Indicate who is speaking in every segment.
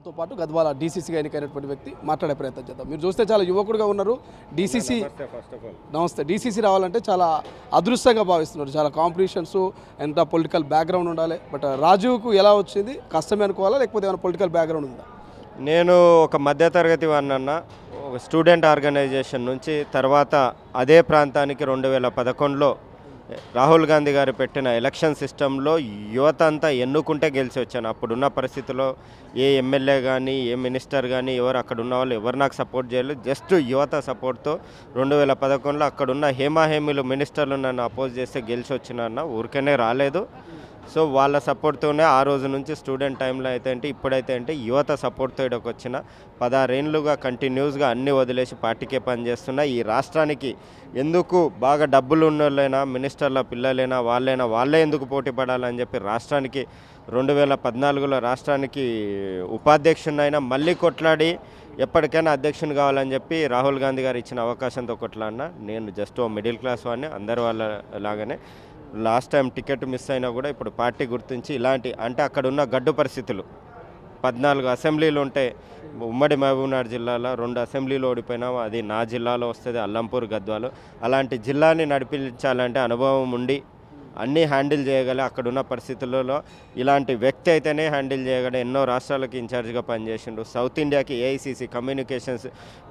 Speaker 1: మనతో పాటు గద్వాల డీసీసీగా ఎన్నికైనటువంటి వ్యక్తి మాట్లాడే ప్రయత్నం చేద్దాం. మీరు చూస్తే చాలా యువకుడుగా ఉన్నారు. డీసీసీ నమస్తే. డీసీసీ రావాలంటే చాలా అదృష్టంగా భావిస్తున్నారు. చాలా కాంపిటీషన్స్, ఎంత పొలిటికల్ బ్యాక్గ్రౌండ్ ఉండాలి. బట్ రాజీవ్కు ఎలా వచ్చింది? కష్టమే అనుకోవాలా లేకపోతే ఏమైనా పొలిటికల్ బ్యాక్గ్రౌండ్ ఉందా?
Speaker 2: నేను ఒక మధ్యతరగతి వాడినన్న, ఒక స్టూడెంట్ ఆర్గనైజేషన్ నుంచి తర్వాత అదే ప్రాంతానికి 2011లో రాహుల్ గాంధీ గారు పెట్టిన ఎలక్షన్ సిస్టంలో యువత అంతా ఎన్నుకుంటే గెలిచి వచ్చాను. అప్పుడున్న పరిస్థితుల్లో ఏ ఎమ్మెల్యే కానీ ఏ మినిస్టర్ కానీ ఎవరు అక్కడ ఉన్న వాళ్ళు ఎవరు నాకు సపోర్ట్ చేయలేదు. జస్ట్ యువత సపోర్ట్తో 2011లో అక్కడున్న హేమాహేమిలు మినిస్టర్లు నన్ను అపోజ్ చేస్తే గెలిచి వచ్చిన ఊరికనే రాలేదు. సో వాళ్ళ సపోర్ట్తోనే ఆ రోజు నుంచి స్టూడెంట్ టైంలో అయితే అంటే ఇప్పుడైతే అంటే యువత సపోర్ట్తో ఇక్కడికి వచ్చిన 16 ఏళ్ళుగా కంటిన్యూస్గా అన్నీ వదిలేసి పార్టీకే పనిచేస్తున్నా. ఈ రాష్ట్రానికి ఎందుకు బాగా డబ్బులు ఉన్నోళ్ళైనా మినిస్టర్ల పిల్లలైనా వాళ్ళే ఎందుకు పోటీ పడాలని చెప్పి రాష్ట్రానికి 2014లో రాష్ట్రానికి ఉపాధ్యక్షునైనా మళ్ళీ కొట్లాడి ఎప్పటికైనా అధ్యక్షుని కావాలని చెప్పి రాహుల్ గాంధీ గారు ఇచ్చిన అవకాశంతో కొట్లాడినా. నేను జస్ట్ ఓ మిడిల్ క్లాస్ వాడిని, అందరి వాళ్ళ లాగానే. లాస్ట్ టైం టికెట్ మిస్ అయినా కూడా ఇప్పుడు పార్టీ గుర్తించి ఇలాంటి అంటే అక్కడ ఉన్న గడ్డు పరిస్థితులు 14 అసెంబ్లీలు ఉంటే ఉమ్మడి మహబూబ్నగర్ జిల్లాలో 2 అసెంబ్లీలు ఓడిపోయినాము. అది నా జిల్లాలో వస్తుంది, అల్లంపూర్ గద్వాలు. అలాంటి జిల్లాని నడిపించాలంటే అనుభవం ఉండి అన్నీ హ్యాండిల్ చేయగల అక్కడున్న పరిస్థితులలో ఇలాంటి వ్యక్తి అయితేనే హ్యాండిల్ చేయగల. ఎన్నో రాష్ట్రాలకి ఇన్ఛార్జ్గా పనిచేసిండు. సౌత్ ఇండియాకి ఏఐసిసి కమ్యూనికేషన్స్,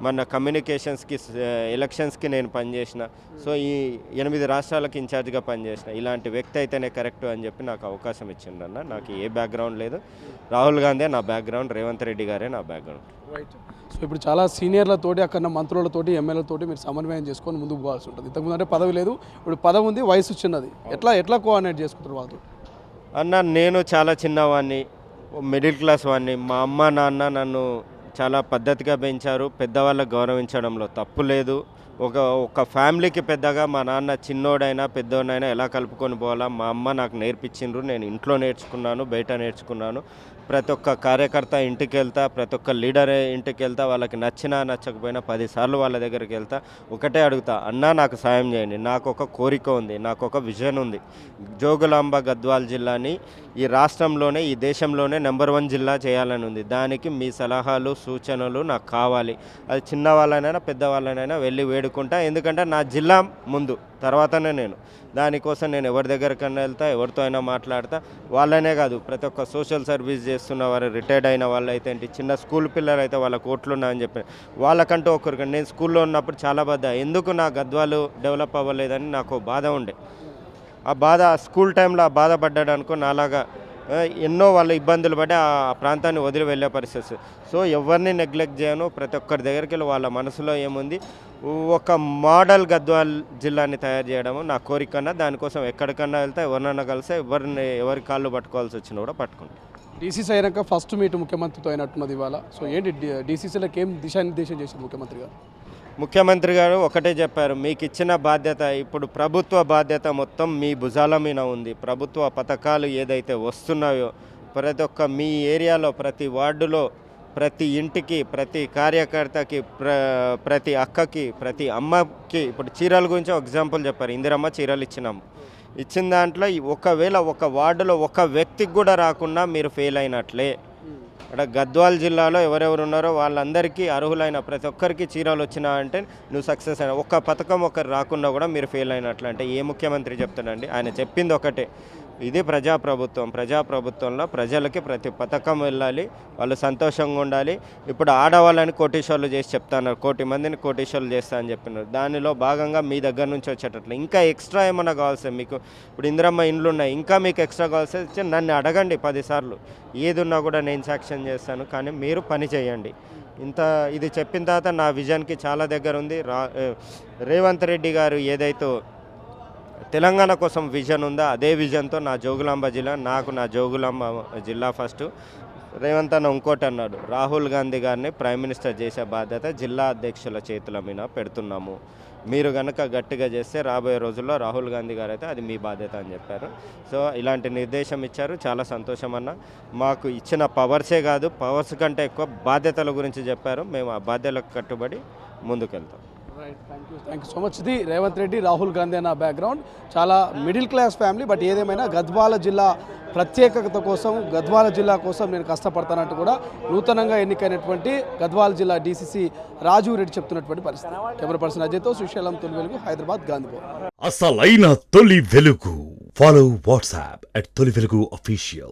Speaker 2: మన కమ్యూనికేషన్స్కి ఎలక్షన్స్కి నేను పనిచేసిన. సో ఈ 8 రాష్ట్రాలకు ఇన్ఛార్జ్గా పనిచేసిన. ఇలాంటి వ్యక్తి అయితేనే కరెక్ట్ అని చెప్పి నాకు అవకాశం ఇచ్చిండన్న. నాకు ఏ బ్యాక్గ్రౌండ్ లేదు. రాహుల్ గాంధీ నా బ్యాక్గ్రౌండ్, రేవంత్ రెడ్డి గారే నా బ్యాక్గ్రౌండ్.
Speaker 1: రైట్. సో ఇప్పుడు చాలా సీనియర్లతోటి, అక్కడ మంత్రులతోటి, ఎమ్మెల్యేలతోటి మీరు సమన్వయం చేసుకొని ముందుకు పోవాల్సి ఉంటుంది. ఇంతకుముందు అంటే పదవి లేదు, ఇప్పుడు పదవి ఉంది, వయసు చిన్నది. ఎట్లా కోఆర్డినేట్ చేసుకుంటారు వాళ్ళతో?
Speaker 2: అన్న నేను చాలా చిన్నవాడిని, మిడిల్ క్లాస్ వాడిని. మా అమ్మ నాన్న నన్ను చాలా పద్ధతిగా పెంచారు. పెద్దవాళ్ళకు గౌరవించడంలో తప్పు లేదు. ఒక ఫ్యామిలీకి పెద్దగా మా నాన్న చిన్నోడైనా పెద్దోడైనా ఎలా కలుపుకొని పోవాలా మా అమ్మ నాకు నేర్పించిండ్రు. నేను ఇంట్లో నేర్చుకున్నాను, బయట నేర్చుకున్నాను. ప్రతి ఒక్క కార్యకర్త ఇంటికి వెళ్తా, ప్రతి ఒక్క లీడర్ ఇంటికి వెళ్తా. వాళ్ళకి నచ్చినా నచ్చకపోయినా 10 సార్లు వాళ్ళ దగ్గరికి వెళ్తా. ఒకటే అడుగుతా, అన్నా నాకు సాయం చేయండి, నాకు ఒక కోరిక ఉంది, నాకు ఒక విజన్ ఉంది. జోగులాంబ గద్వాల్ జిల్లాని ఈ రాష్ట్రంలోనే ఈ దేశంలోనే నెంబర్ 1 జిల్లా చేయాలని ఉంది. దానికి మీ సలహాలు సూచనలు నాకు కావాలి. అది చిన్నవాళ్ళనైనా పెద్దవాళ్ళనైనా వెళ్ళి వేడుకుంటా. ఎందుకంటే నా జిల్లా ముందు, తర్వాతనే నేను. దానికోసం నేను ఎవరి దగ్గరికైనా వెళ్తా, ఎవరితో అయినా మాట్లాడతా. వాళ్ళనే కాదు, ప్రతి ఒక్క సోషల్ సర్వీస్ చేస్తున్న వారు, రిటైర్డ్ అయిన వాళ్ళు అయితే ఏంటి, చిన్న స్కూల్ పిల్లలు అయితే వాళ్ళ కోట్లున్నాయని చెప్పి వాళ్ళకంటూ ఒకరికి. నేను స్కూల్లో ఉన్నప్పుడు చాలా బాధ, ఎందుకు నా గద్వాలు డెవలప్ అవ్వలేదని నాకు బాధ ఉండే. ఆ బాధ స్కూల్ టైంలో ఆ బాధపడ్డాడనుకో నాలాగా ఎన్నో వాళ్ళు ఇబ్బందులు పడి ఆ ప్రాంతాన్ని వదిలి వెళ్ళే పరిస్థితి. సో ఎవరిని నెగ్లెక్ట్ చేయను. ప్రతి ఒక్కరి దగ్గరికి వెళ్ళి వాళ్ళ మనసులో ఏముంది, ఒక మోడల్ గద్వాల్ జిల్లాని తయారు చేయడము నా కోరికన్నా. దానికోసం ఎక్కడికన్నా వెళ్తే ఎవరినన్నా కలిస్తే ఎవరి కాళ్ళు పట్టుకోవాల్సి వచ్చినా కూడా పట్టుకుంటాను.
Speaker 1: డీసీసీ అయినాక ఫస్ట్ మీట్ ముఖ్యమంత్రితో అయినట్టున్నది ఇవాళ. సో ఏంటి డీసీసీలకు ఏం దిశానిర్దేశం చేశారు ముఖ్యమంత్రి గారు?
Speaker 2: ముఖ్యమంత్రి గారు ఒకటే చెప్పారు, మీకు ఇచ్చిన బాధ్యత, ఇప్పుడు ప్రభుత్వ బాధ్యత మొత్తం మీ భుజాల మీద ఉంది. ప్రభుత్వ పథకాలు ఏదైతే వస్తున్నాయో ప్రతి ఒక్క మీ ఏరియాలో, ప్రతి వార్డులో, ప్రతి ఇంటికి, ప్రతి కార్యకర్తకి, ప్రతి అక్కకి, ప్రతి అమ్మకి. ఇప్పుడు చీరల గురించి ఎగ్జాంపుల్ చెప్పారు. ఇందిరమ్మ చీరలు ఇచ్చిన దాంట్లో ఒకవేళ ఒక వార్డులో ఒక వ్యక్తికి కూడా రాకుండా మీరు ఫెయిల్ అయినట్లే. అక్కడ గద్వాల్ జిల్లాలో ఎవరెవరు ఉన్నారో వాళ్ళందరికీ అర్హులైన ప్రతి ఒక్కరికి చీరలు వచ్చినా అంటే నువ్వు సక్సెస్ అయినా. ఒక్క పథకం ఒకరు రాకుండా కూడా మీరు ఫెయిల్ అయినట్లు. అంటే ఏ ముఖ్యమంత్రి చెప్తాడండి? ఆయన చెప్పింది ఒకటే, ఇది ప్రజాప్రభుత్వంలో ప్రజలకి ప్రతి పథకం వెళ్ళాలి, వాళ్ళు సంతోషంగా ఉండాలి. ఇప్పుడు ఆడవాళ్ళని కోటీశ్వర్లు చేసి చెప్తున్నారు, 1 కోటి మందిని కోటీశ్వర్లు చేస్తా అని చెప్పినారు. దానిలో భాగంగా మీ దగ్గర నుంచి వచ్చేటట్లు ఇంకా ఎక్స్ట్రా ఏమన్నా కావాల్సి మీకు, ఇప్పుడు ఇందిరమ్మ ఇండ్లు ఉన్నాయి, ఇంకా మీకు ఎక్స్ట్రా కావాల్సి నన్ను అడగండి 10 సార్లు. ఏది ఉన్నా కూడా నేను శాంక్షన్ చేస్తాను, కానీ మీరు పని చేయండి. ఇది చెప్పిన తర్వాత నా విజన్కి చాలా దగ్గర ఉంది. రేవంత్ రెడ్డి గారు ఏదైతే తెలంగాణ కోసం విజన్ ఉందో అదే విజన్తో నా జోగులాంబ జిల్లా, నా జోగులాంబ జిల్లా ఫస్ట్. రేవంత్ అన్న ఇంకోటి అన్నాడు, రాహుల్ గాంధీ గారిని ప్రైమ్ మినిస్టర్ చేసే బాధ్యత జిల్లా అధ్యక్షుల చేతుల మీద పెడుతున్నాము. మీరు కనుక గట్టిగా చేస్తే రాబోయే రోజుల్లో రాహుల్ గాంధీ గారు అయితే అది మీ బాధ్యత అని చెప్పారు. సో ఇలాంటి నిర్దేశం ఇచ్చారు, చాలా సంతోషం అన్న. మాకు ఇచ్చిన పవర్సే కాదు, పవర్స్ కంటే ఎక్కువ బాధ్యతల గురించి చెప్పారు. మేము ఆ బాధ్యతలకు కట్టుబడి ముందుకెళ్తాం.
Speaker 1: Thank you so much. ఇది రేవంత్ రెడ్డి, రాహుల్ గాంధీ అన్న బ్యాక్గ్రౌండ్. చాలా మిడిల్ క్లాస్ ఫ్యామిలీ. బట్ ఏదేమైనా గద్వాల జిల్లా ప్రత్యేకత కోసం, గద్వాల జిల్లా కోసం నేను కష్టపడతానంటూ కూడా నూతనంగా ఎన్నికైనటువంటి గద్వాల జిల్లా డీసీసీ రాజు రెడ్డి చెప్తున్నటువంటి పరిస్థితి. కెమెరా పర్సన్ అజయ్తో శ్రీశైలం, తొలి వెలుగు, హైదరాబాద్, గాంధీభవన్.
Speaker 3: అసలైన తొలి వెలుగు. ఫాలో వాట్సాప్ @తొలి వెలుగు official.